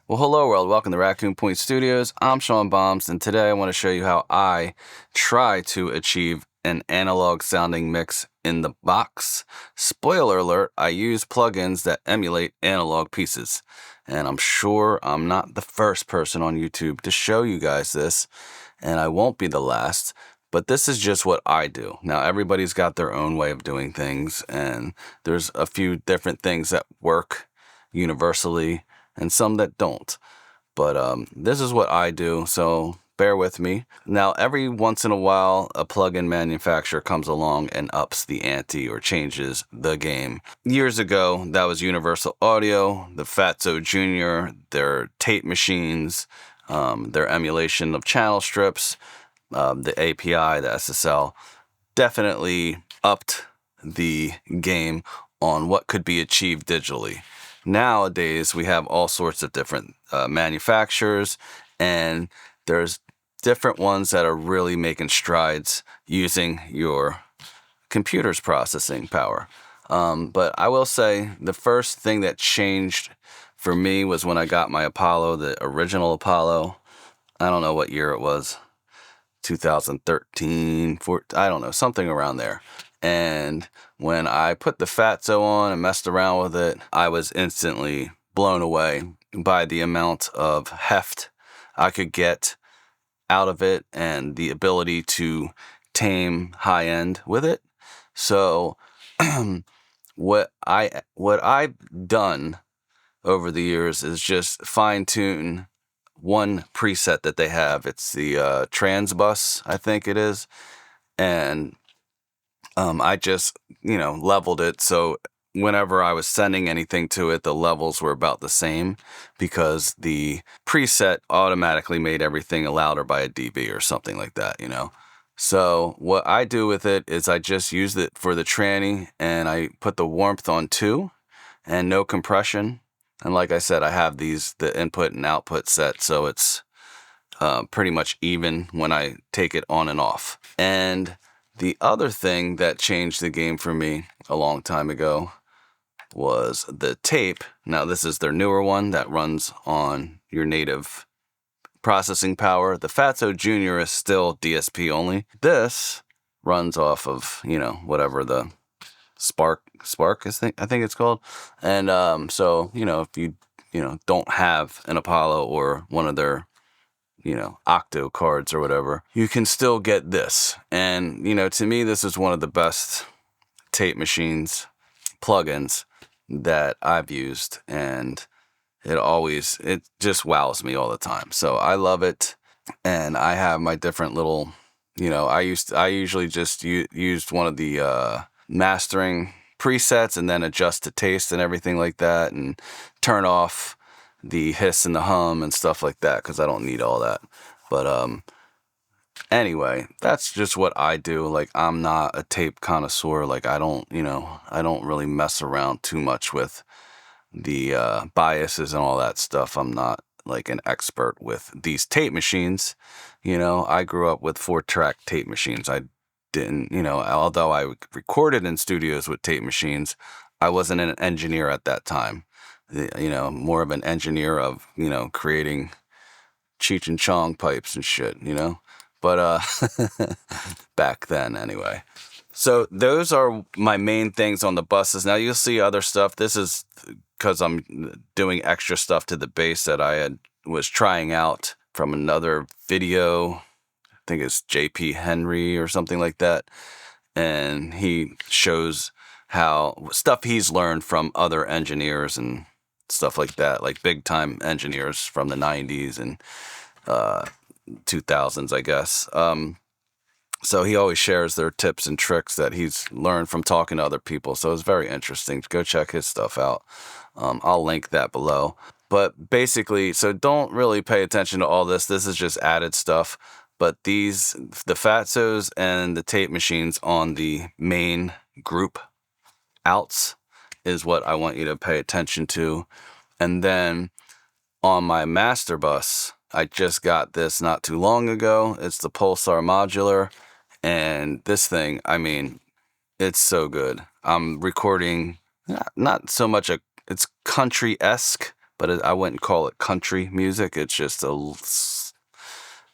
Well, hello world, welcome to Raccoon Point Studios. I'm Sean Bombs, and today I want to show you how I try to achieve an analog sounding mix in the box. Spoiler alert, I use plugins that emulate analog pieces. And I'm sure I'm not the first person on YouTube to show you guys this, and I won't be the last. But this is just what I do. Now, everybody's got their own way of doing things, and there's a few different things that work universally and some that don't. But this is what I do, so bear with me. Now, every once in a while, a plugin manufacturer comes along and ups the ante or changes the game. Years ago, that was Universal Audio, the Fatso Jr., their tape machines, their emulation of channel strips, the API, the SSL, definitely upped the game on what could be achieved digitally. Nowadays, we have all sorts of different manufacturers, and there's different ones that are really making strides using your computer's processing power. But I will say the first thing that changed for me was when I got my Apollo, the original Apollo. I don't know what year it was, 2013, 14, I don't know, something around there. And when I put the Fatso on and messed around with it, I was instantly blown away by the amount of heft I could get out of it and the ability to tame high end with it. So what I've done over the years is just fine tune one preset that they have. It's the trans bus, I think it is. And I just, leveled it so whenever I was sending anything to it, the levels were about the same because the preset automatically made everything louder by a dB or something like that, So what I do with it is I just use it for the tranny and I put the warmth on 2 and no compression. And like I said, I have the input and output set, so it's pretty much even when I take it on and off. And the other thing that changed the game for me a long time ago was the tape. Now, this is their newer one that runs on your native processing power. The Fatso Jr. is still DSP only. This runs off of, whatever the Spark I think it's called. And so, if you, don't have an Apollo or one of their Octo cards or whatever, you can still get this. And, to me, this is one of the best tape machines plugins that I've used. And it just wows me all the time. So I love it. And I have my different little, I usually just used one of the mastering presets and then adjust to taste and everything like that and turn off the hiss and the hum and stuff like that because I don't need all that. But anyway, that's just what I do. Like, I'm not a tape connoisseur. Like, I don't really mess around too much with the biases and all that stuff. I'm not like an expert with these tape machines. I grew up with 4-track tape machines. I didn't, although I recorded in studios with tape machines, I wasn't an engineer at that time. More of an engineer of, creating Cheech and Chong pipes and shit, But back then, anyway. So those are my main things on the buses. Now you'll see other stuff. This is because I'm doing extra stuff to the bass that I was trying out from another video. I think it's JP Henry or something like that. And he shows how stuff he's learned from other engineers and stuff like that, like big time engineers from the 90s and 2000s, I guess. So he always shares their tips and tricks that he's learned from talking to other people. So it's very interesting. Go check his stuff out. I'll link that below. But basically, so don't really pay attention to all this. This is just added stuff. But the Fatsos and the tape machines on the main group outs is what I want you to pay attention to. And then on my master bus, I just got this not too long ago. It's the Pulsar Modular. And this thing, it's so good. I'm recording not so much it's country-esque, but I wouldn't call it country music. It's just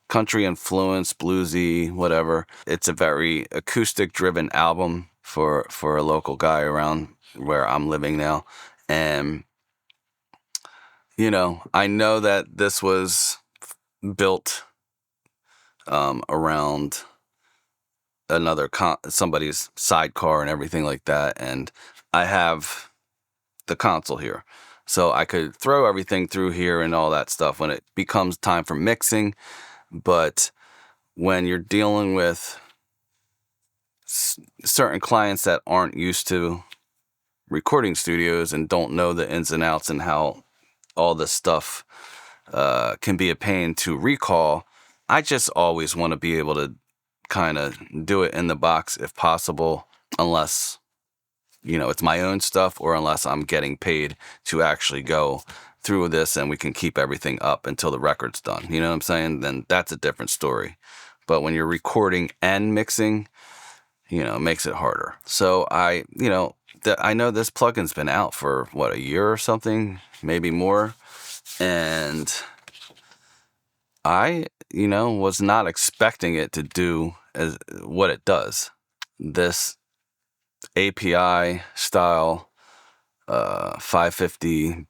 country influenced, bluesy, whatever. It's a very acoustic driven album for a local guy around where I'm living now. And, I know that this was built around somebody's sidecar and everything like that. And I have the console here. So I could throw everything through here and all that stuff when it becomes time for mixing. But when you're dealing with certain clients that aren't used to recording studios and don't know the ins and outs and how all this stuff can be a pain to recall, I just always want to be able to kind of do it in the box if possible, unless it's my own stuff, or unless I'm getting paid to actually go through this and we can keep everything up until the record's done. You know what I'm saying? Then that's a different story. But when you're recording and mixing, it makes it harder. So I know this plugin's been out for a year or something, maybe more. And I, was not expecting it to do as what it does. This API style 550B,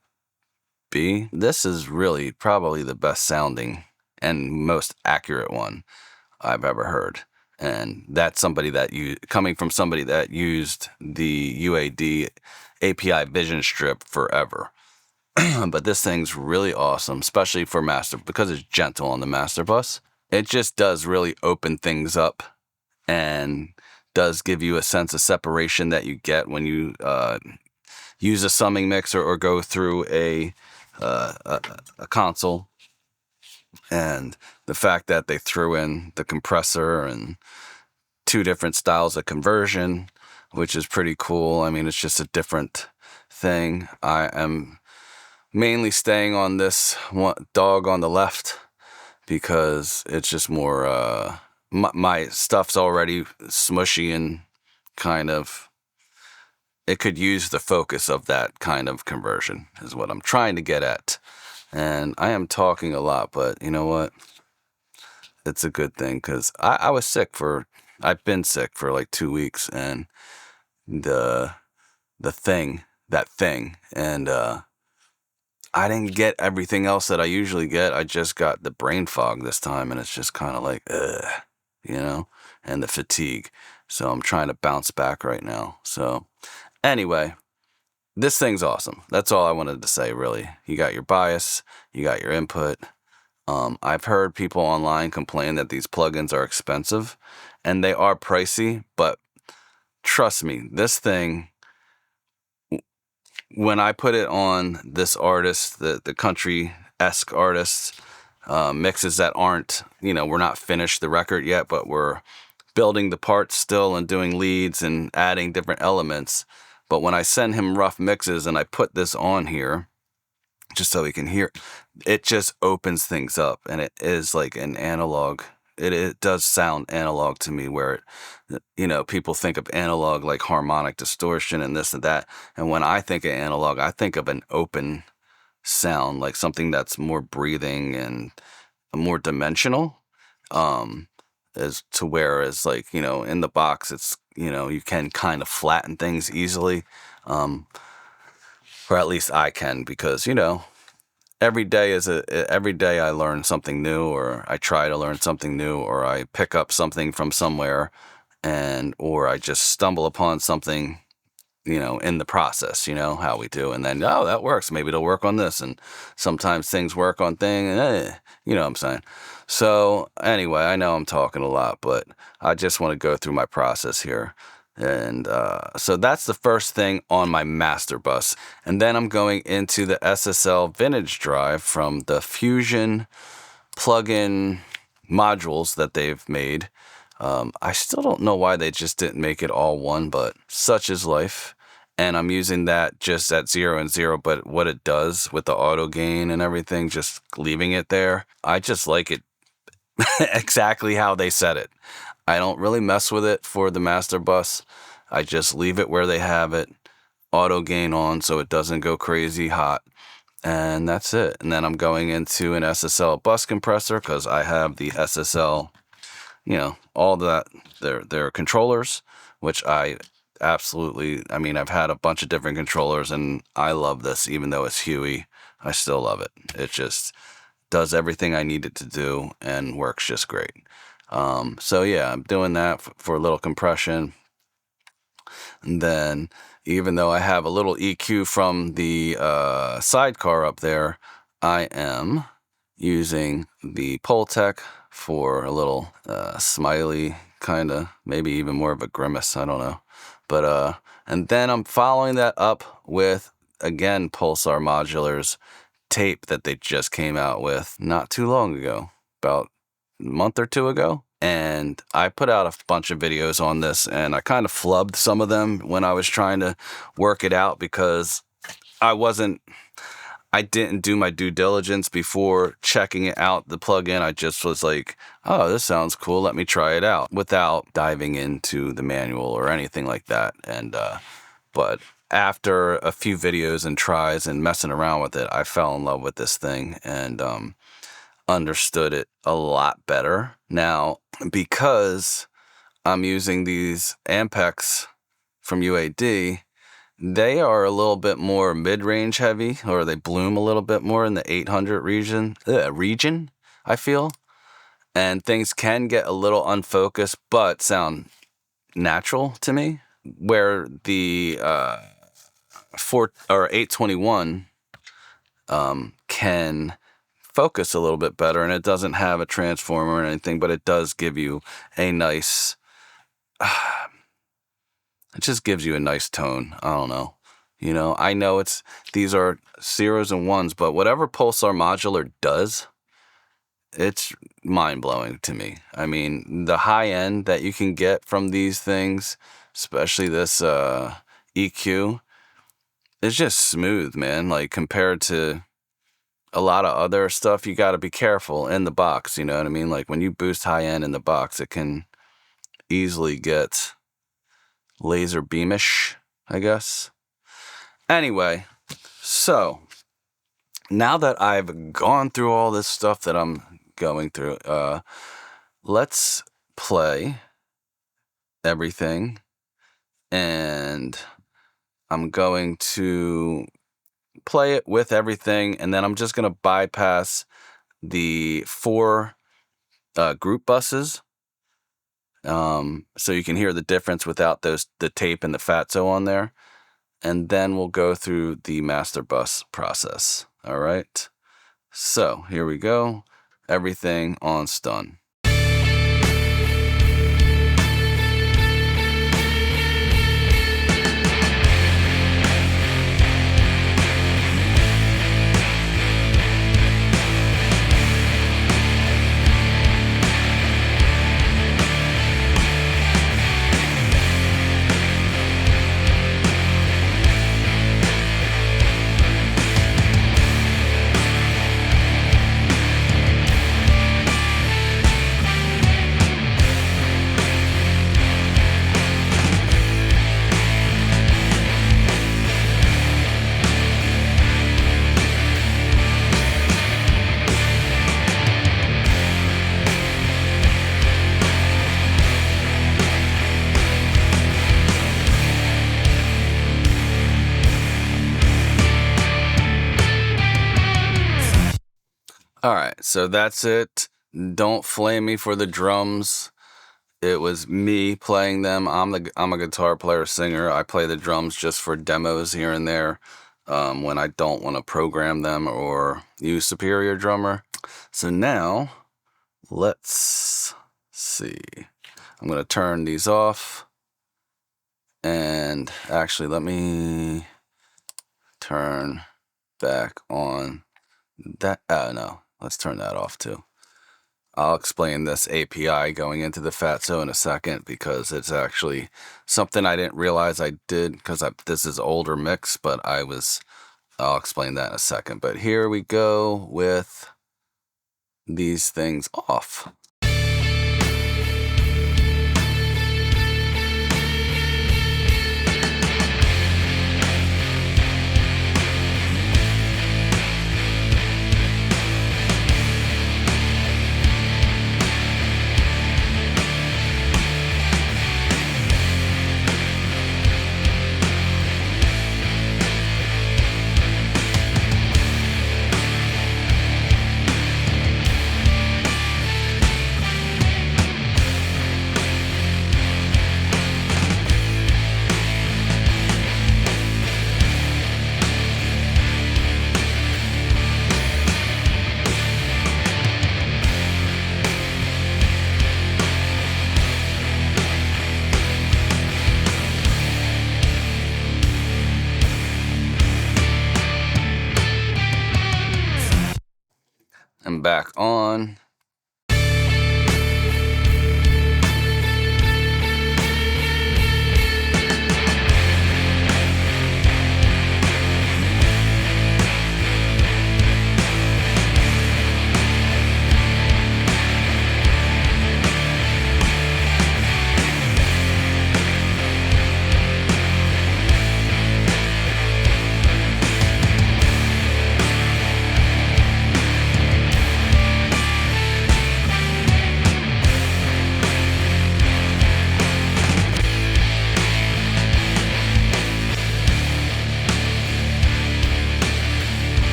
this is really probably the best sounding and most accurate one I've ever heard. And that's coming from somebody that used the UAD API vision strip forever. But this thing's really awesome, especially for because it's gentle on the master bus. It just does really open things up and does give you a sense of separation that you get when you use a summing mixer or go through a console. And the fact that they threw in the compressor and 2 different styles of conversion, which is pretty cool. I mean, it's just a different thing. I am mainly staying on this one dog on the left because it's just more, my stuff's already smushy and kind of, it could use the focus of that kind of conversion is what I'm trying to get at. And I am talking a lot, but you know what? It's a good thing because I've been sick for like 2 weeks, and that thing, and I didn't get everything else that I usually get. I just got the brain fog this time, and it's just kind of like, and the fatigue. So I'm trying to bounce back right now. So anyway, this thing's awesome. That's all I wanted to say, really. You got your bias, you got your input. I've heard people online complain that these plugins are expensive, and they are pricey, but trust me, this thing, when I put it on this artist, the country-esque artists, mixes that aren't, we're not finished the record yet, but we're building the parts still and doing leads and adding different elements. But when I send him rough mixes and I put this on here, just so he can hear, it just opens things up, and it is like an analog. It does sound analog to me, where people think of analog like harmonic distortion and this and that. And when I think of analog, I think of an open sound, like something that's more breathing and more dimensional. As to whereas like, in the box, it's, you can kind of flatten things easily. Or at least I can, because, every day I learn something new, or I try to learn something new, or I pick up something from somewhere, or I just stumble upon something, in the process, how we do. And then, oh, that works. Maybe it'll work on this. And sometimes things work on things, you know what I'm saying? So anyway, I know I'm talking a lot, but I just want to go through my process here. And so that's the first thing on my master bus. And then I'm going into the SSL Vintage Drive from the Fusion plugin modules that they've made. I still don't know why they just didn't make it all one, but such is life. And I'm using that just at 0 and 0, but what it does with the auto gain and everything, just leaving it there, I just like it exactly how they said it. I don't really mess with it for the master bus. I just leave it where they have it, auto gain on so it doesn't go crazy hot, And that's it. And then I'm going into an SSL bus compressor because I have the SSL, all that, their controllers, which I absolutely, I've had a bunch of different controllers and I love this. Even though it's Huey, I still love it. It just does everything I need it to do and works just great. So yeah, I'm doing that for a little compression. And then, even though I have a little EQ from the Sidecar up there, I am using the Pultec for a little smiley, kind of, maybe even more of a grimace, I don't know. But, and then I'm following that up with, again, Pulsar Modular's tape that they just came out with not too long ago, about a month or two ago. And I put out a bunch of videos on this, and I kind of flubbed some of them when I was trying to work it out because I didn't do my due diligence before checking it out, the plugin. I just was like, oh, this sounds cool, let me try it out, without diving into the manual or anything like that. And but after a few videos and tries and messing around with it, I fell in love with this thing and understood it a lot better. Now, because I'm using these AMPEX from UAD, they are a little bit more mid-range heavy, or they bloom a little bit more in the 800 region, I feel. And things can get a little unfocused, but sound natural to me. Where the 821 can focus a little bit better, and it doesn't have a transformer or anything, but it does give you a nice, it just gives you a nice tone. I don't know. I know these are zeros and ones, but whatever Pulsar Modular does, it's mind-blowing to me. The high end that you can get from these things, especially this EQ, is just smooth, man. Like, compared to a lot of other stuff, you got to be careful in the box, you know what I mean? Like, when you boost high end in the box, it can easily get laser beamish, I guess. Anyway, so now that I've gone through all this stuff that I'm going through, let's play everything, and I'm going to play it with everything, and then I'm just going to bypass the 4 group buses, so you can hear the difference without the tape and the Fatso on there, and then we'll go through the master bus process. All right, so here we go. Everything on stun. All right, so that's it. Don't flame me for the drums. It was me playing them. I'm a guitar player, singer. I play the drums just for demos here and there, when I don't want to program them or use Superior Drummer. So now, let's see. I'm going to turn these off. And actually, let me turn back on that. No, let's turn that off too. I'll explain this API going into the Fatso in a second, because it's actually something I didn't realize I did, because this is older mix, but I'll explain that in a second. But here we go with these things off. and back on.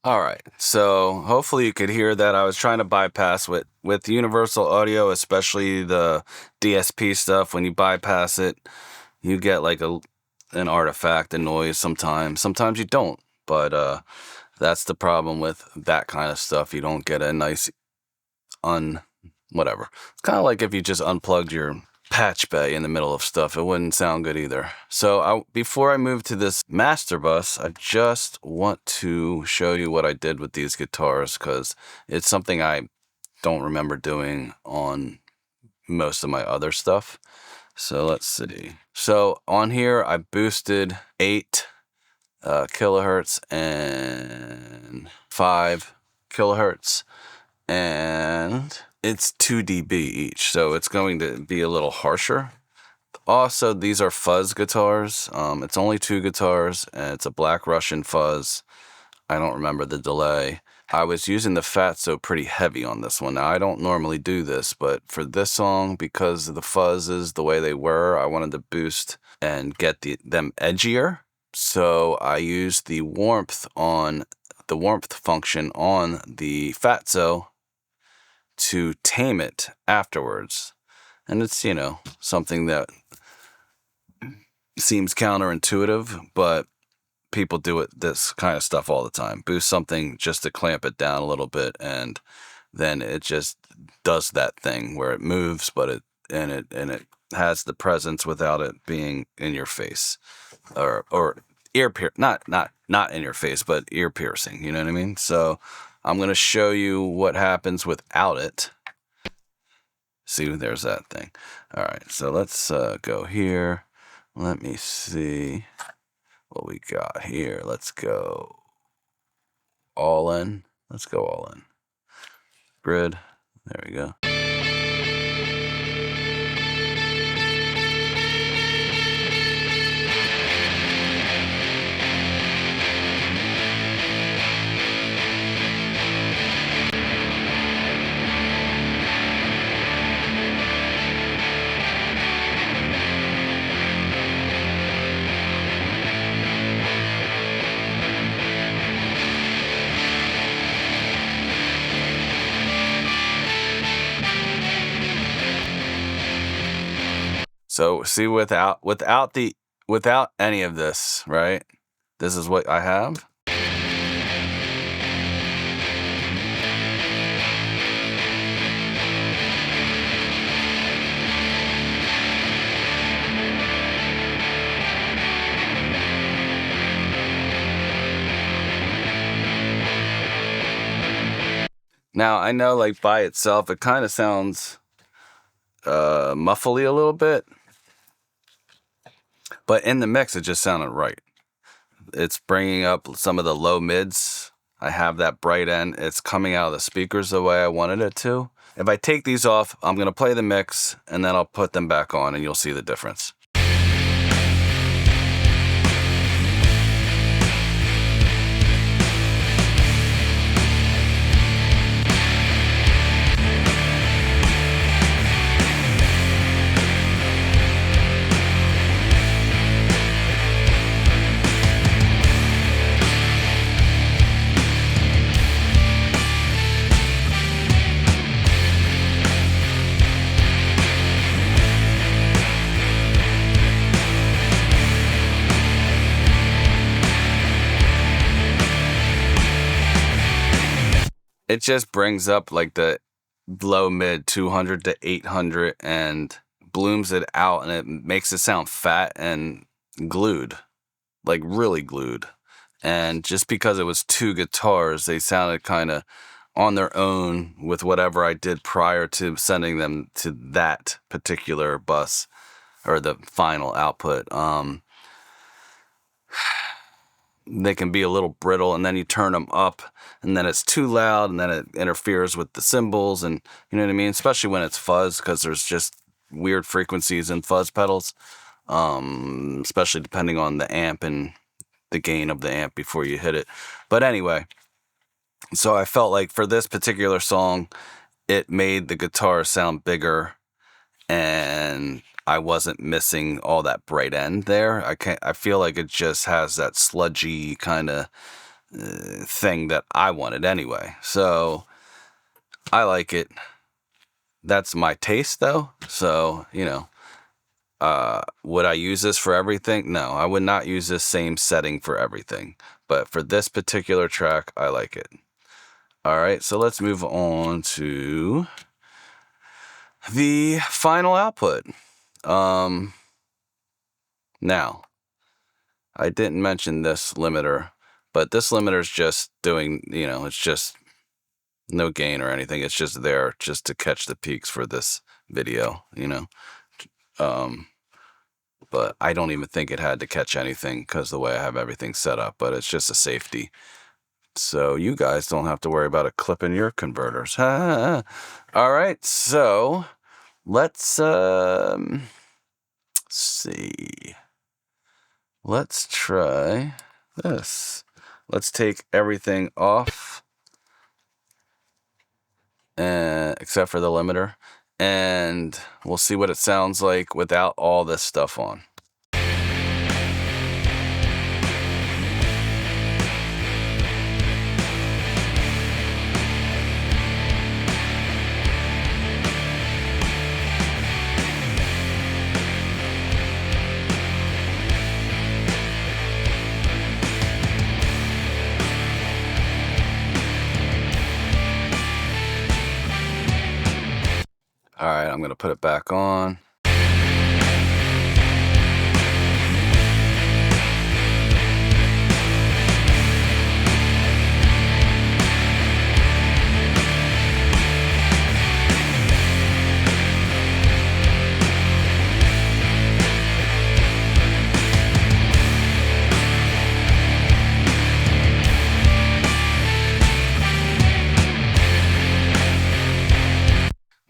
All right, so hopefully you could hear that. I was trying to bypass with universal audio, especially the DSP stuff. When you bypass it, you get like an artifact, a noise sometimes. Sometimes you don't, but that's the problem with that kind of stuff. You don't get a nice whatever. It's kind of like if you just unplugged your patch bay in the middle of stuff. It wouldn't sound good either. So before I move to this master bus, I just want to show you what I did with these guitars, because it's something I don't remember doing on most of my other stuff. So let's see. So on here, I boosted 8 kilohertz and 5 kilohertz, and it's 2 dB each, so it's going to be a little harsher. Also, these are fuzz guitars. It's only 2 guitars, and it's a Black Russian fuzz. I don't remember the delay. I was using the Fatso pretty heavy on this one. Now, I don't normally do this, but for this song, because of the fuzzes, the way they were, I wanted to boost and get them edgier. So I used the warmth function on the Fatso to tame it afterwards. And it's, something that seems counterintuitive, but people do this kind of stuff all the time. Boost something just to clamp it down a little bit, and then it just does that thing where it moves, but it has the presence without it being in your face, or ear not in your face, but ear piercing. You know what I mean? So I'm going to show you what happens without it. See, there's that thing. All right, so let's go here. Let me see what we got here. Let's go all in. Let's go all in. Grid. There we go. So see, without any of this, right? This is what I have. Now I know, like, by itself, it kind of sounds muffly a little bit. But in the mix, it just sounded right. It's bringing up some of the low mids. I have that bright end. It's coming out of the speakers the way I wanted it to. If I take these off, I'm going to play the mix, and then I'll put them back on, and you'll see the difference. it just brings up like the low mid 200 to 800 and blooms it out, and it makes it sound fat and glued, like really glued. And just because it was 2 guitars, they sounded kind of on their own with whatever I did prior to sending them to that particular bus or the final output. They can be a little brittle, and then you turn them up and then it's too loud, and then it interferes with the cymbals, and you know what I mean? Especially when it's fuzz, because there's just weird frequencies in fuzz pedals, especially depending on the amp and the gain of the amp before you hit it. But anyway, so I felt like for this particular song, it made the guitar sound bigger, and I wasn't missing all that bright end there. I feel like it just has that sludgy kind of thing that I wanted anyway. So I like it. That's my taste though. So, you know, would I use this for everything? No, I would not use this same setting for everything. But for this particular track, I like it. All right, so let's move on to the final output. Now, I didn't mention this limiter, but this limiter is just doing, you know, it's just no gain or anything. It's just there just to catch the peaks for this video, you know. But I don't even think it had to catch anything because the way I have everything set up, but it's just a safety. So you guys don't have to worry about it clipping your converters. All right, so let's see. Let's try this. Let's take everything off, except for the limiter, and we'll see what it sounds like without all this stuff on. All right, I'm going to put it back on.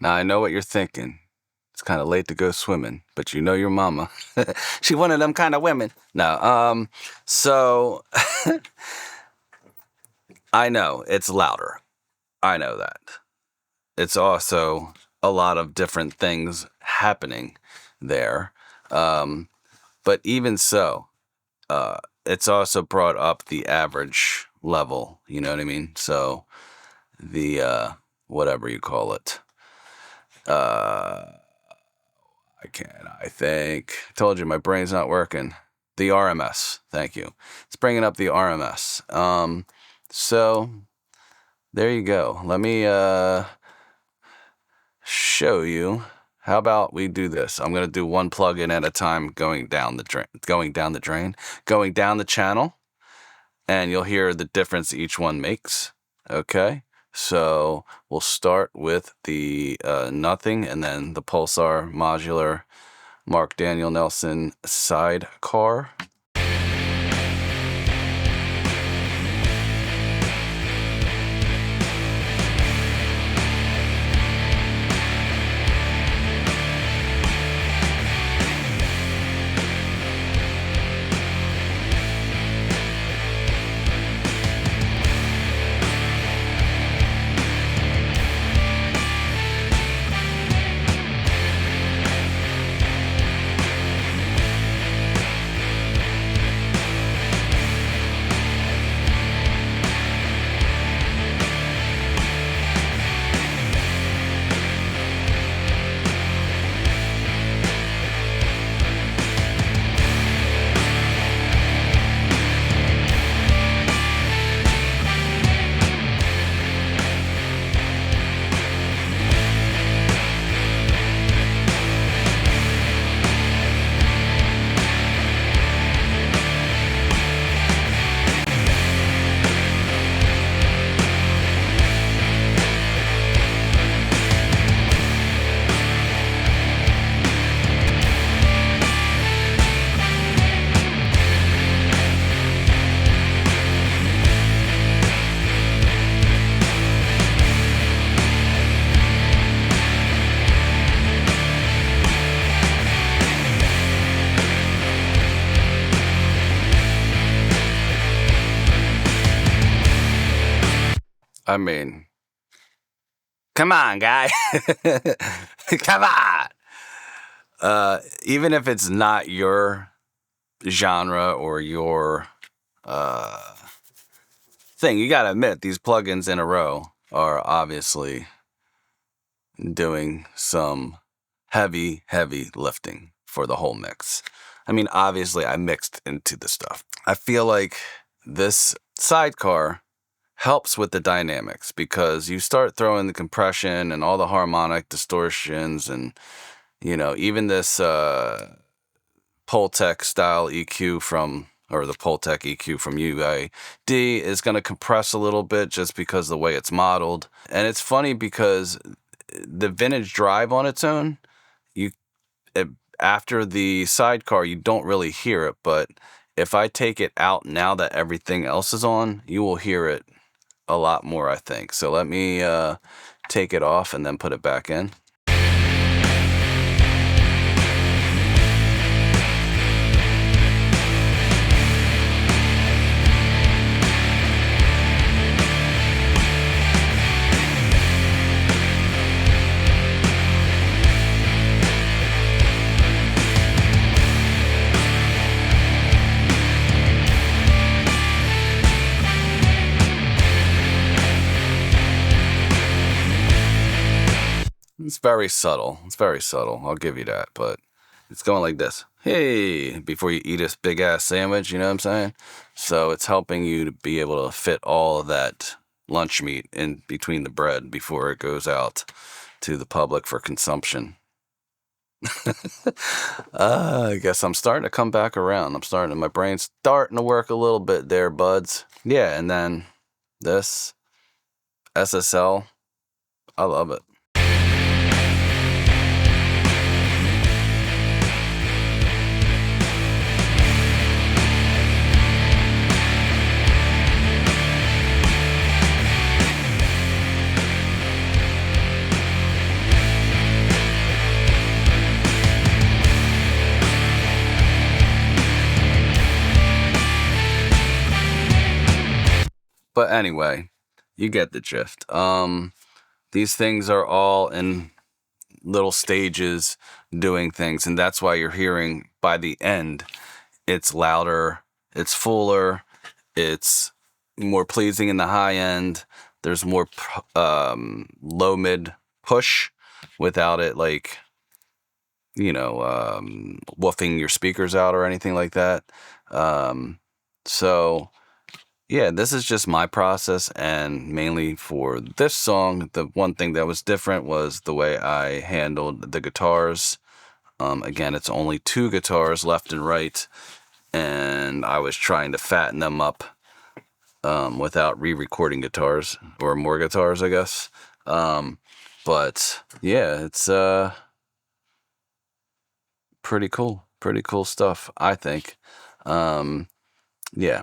Now, I know what you're thinking. It's kind of late to go swimming, but you know your mama. She one of them kind of women. No, so I know it's louder. I know that. It's also a lot of different things happening there. But even so, it's also brought up the average level, you know what I mean? So the, whatever you call it. I told you my brain's not working. The RMS, thank you. It's bringing up the RMS. So there you go. Let me show you. How about we do this? I'm gonna do one plug-in at a time, going down the channel, and you'll hear the difference each one makes. Okay. So we'll start with the nothing, and then the Pulsar Modular Mark Daniel Nelson Sidecar. I mean, come on, guy. Come on. Even if it's not your genre or your thing, you gotta admit these plugins in a row are obviously doing some heavy lifting for the whole mix. I mean, obviously I mixed into the stuff. I feel like this Sidecar helps with the dynamics because you start throwing the compression and all the harmonic distortions and, you know, even this Pultec style EQ or the Pultec EQ from UAD is going to compress a little bit just because of the way it's modeled. And it's funny because the Vintage Drive on its own, after the Sidecar, you don't really hear it, but if I take it out now that everything else is on, you will hear it a lot more, I think. So let me take it off and then put it back in. It's very subtle. It's very subtle. I'll give you that. But it's going like this. Hey, before you eat a big ass sandwich, you know what I'm saying? So it's helping you to be able to fit all of that lunch meat in between the bread before it goes out to the public for consumption. I guess I'm starting to come back around. My brain's starting to work a little bit there, buds. Yeah, and then this SSL, I love it. But anyway, you get the gist. These things are all in little stages doing things, and that's why you're hearing by the end, it's louder, it's fuller, it's more pleasing in the high end. There's more low mid push without it like, you know, woofing your speakers out or anything like that. So yeah, this is just my process, and mainly for this song, the one thing that was different was the way I handled the guitars. Again, it's only 2 guitars, left and right, and I was trying to fatten them up without re-recording guitars, or more guitars, I guess. But yeah, it's pretty cool stuff, I think. Yeah.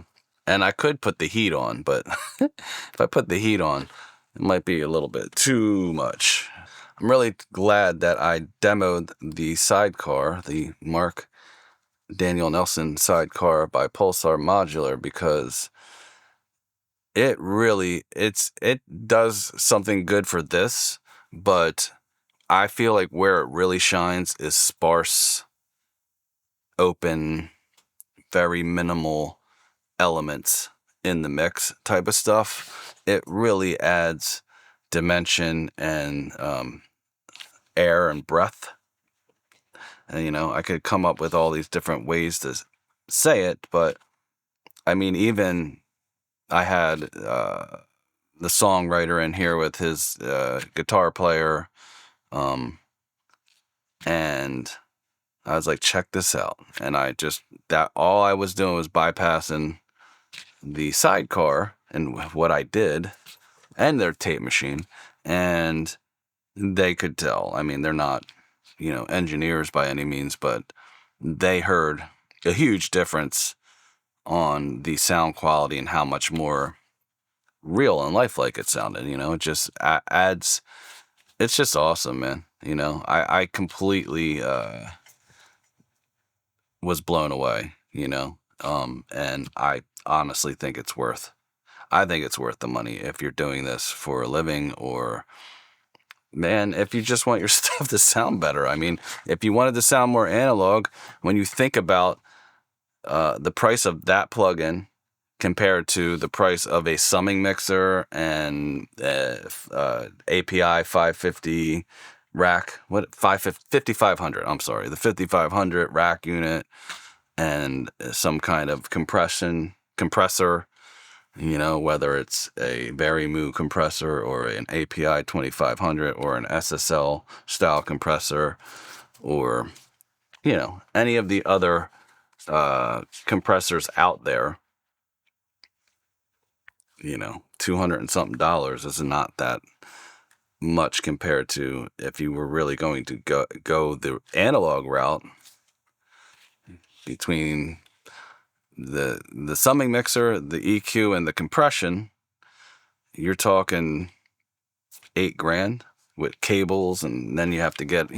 And I could put the heat on, but if I put the heat on, it might be a little bit too much. I'm really glad that I demoed the Sidecar, the Mark Daniel Nelson Sidecar by Pulsar Modular, because it does something good for this, but I feel like where it really shines is sparse, open, very minimal elements in the mix type of stuff. It really adds dimension and air and breath. And, you know, I could come up with all these different ways to say it, but I mean, even I had the songwriter in here with his guitar player, and I was like, check this out. And all I was doing was bypassing the Sidecar and what I did and their tape machine, and they could tell. I mean, they're not, you know, engineers by any means, but they heard a huge difference on the sound quality and how much more real and lifelike it sounded. You know, it just adds, it's just awesome, man. You know, I completely was blown away, you know, and I honestly think it's worth I think it's worth the money if you're doing this for a living, or, man, if you just want your stuff to sound better. I mean, if you wanted to sound more analog, when you think about the price of that plugin compared to the price of a summing mixer and API 550 rack, 5500, I'm sorry, the 5500 rack unit, and some kind of compressor, whether it's a Varimu compressor or an API 2500 or an SSL style compressor, or, any of the other compressors out there, $200 and something is not that much compared to if you were really going to go the analog route. Between the summing mixer, the EQ, and the compression, you're talking $8,000 with cables, and then you have to get,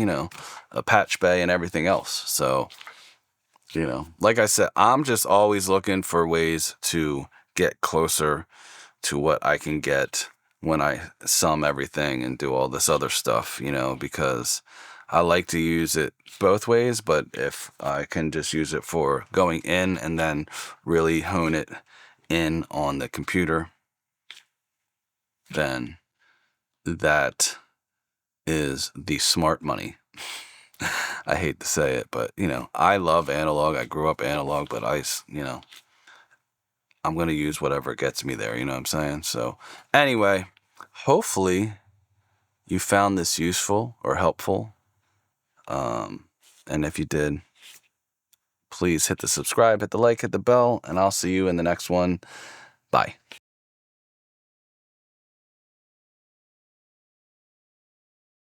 a patch bay and everything else. So, like I said, I'm just always looking for ways to get closer to what I can get when I sum everything and do all this other stuff, because I like to use it both ways. But if I can just use it for going in and then really hone it in on the computer, then that is the smart money. I hate to say it, but, I love analog. I grew up analog, but I'm going to use whatever gets me there, you know what I'm saying? So anyway, hopefully you found this useful or helpful. And if you did, please hit the subscribe, hit the like, hit the bell, and I'll see you in the next one. Bye.